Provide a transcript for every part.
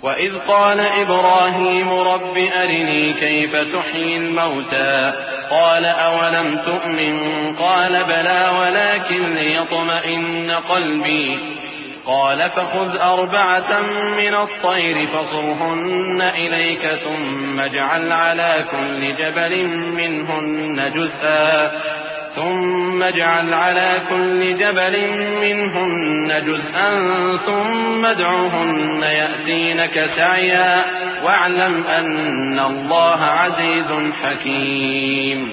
وَإِذْ قَالَ إِبْرَاهِيمُ رَبِّ أَرِنِي كَيْفَ تُحْيِي الْمَوْتَى قَالَ أَوَلَمْ تُؤْمِنْ قَالَ بَلَى وَلَكِنْ لِيَطْمَئِنَّ قَلْبِي قال فخذ 4 من الطير فصرهن إليك ثم اجعل على كل جبل منهن جزءا ثم ادعهن يأتينك سعيا واعلم أن الله عزيز حكيم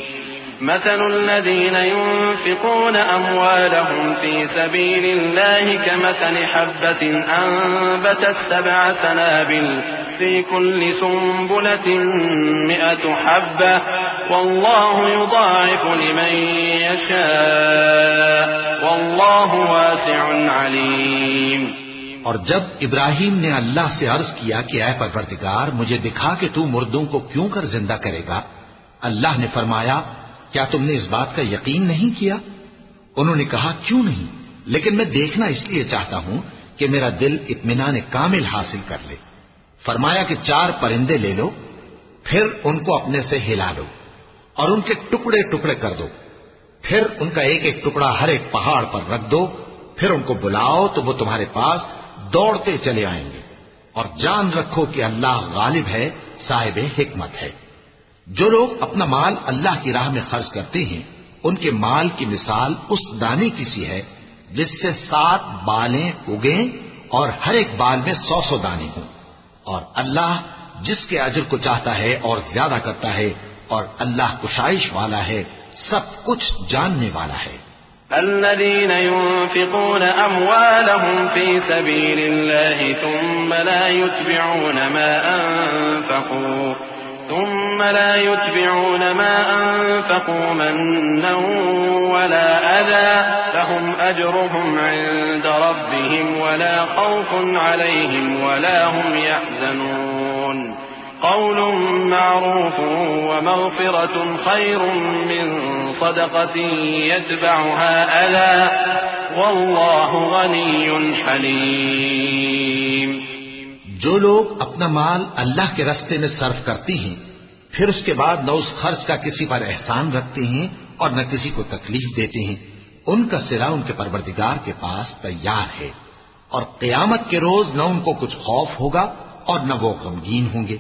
مثل الذين ينفقون أموالهم في سبيل الله كمثل حبة أنبتت 7 سنابل في كل سنبلة 100 حبة والله يضاعف لمن يشاء والله واسع عليم۔ اور جب ابراہیم نے اللہ سے عرض کیا کہ اے پروردگار مجھے دکھا کہ تو مردوں کو کیوں کر زندہ کرے گا، اللہ نے فرمایا کیا تم نے اس بات کا یقین نہیں کیا؟ انہوں نے کہا کیوں نہیں، لیکن میں دیکھنا اس لیے چاہتا ہوں کہ میرا دل اطمینان کامل حاصل کر لے۔ فرمایا کہ 4 پرندے لے لو، پھر ان کو اپنے سے ہلا لو اور ان کے ٹکڑے ٹکڑے کر دو، پھر ان کا ایک ایک ٹکڑا ہر ایک پہاڑ پر رکھ دو، پھر ان کو بلاؤ تو وہ تمہارے پاس دوڑتے چلے آئیں گے، اور جان رکھو کہ اللہ غالب ہے، صاحب حکمت ہے۔ جو لوگ اپنا مال اللہ کی راہ میں خرچ کرتے ہیں ان کے مال کی مثال اس دانے کی سی ہے جس سے 7 بالیں اگیں اور ہر ایک بال میں 100 دانے ہوں، اور اللہ جس کے اجر کو چاہتا ہے اور زیادہ کرتا ہے، اور اللہ کشائش والا ہے، سب کچھ جاننے والا ہے۔ الذين ينفقون أموالهم في سبيل الله ثم لا يتبعون ما أنفقوا منا ولا أذى فهم أجرهم عند ربهم ولا خوف عليهم ولا هم يحزنون قول معروف ومغفرة خير من صدقة يتبعها أذى والله غني حليم۔ جو لوگ اپنا مال اللہ کے راستے میں صرف کرتے ہیں پھر اس کے بعد نہ اس خرچ کا کسی پر احسان رکھتے ہیں اور نہ کسی کو تکلیف دیتے ہیں، ان کا صلہ ان کے پروردگار کے پاس تیار ہے، اور قیامت کے روز نہ ان کو کچھ خوف ہوگا اور نہ وہ غمگین ہوں گے۔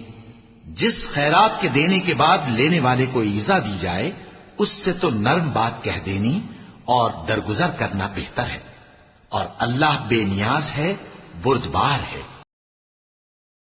جس خیرات کے دینے کے بعد لینے والے کو ایذا دی جائے اس سے تو نرم بات کہہ دینی اور درگزر کرنا بہتر ہے، اور اللہ بے نیاز ہے، بردبار ہے۔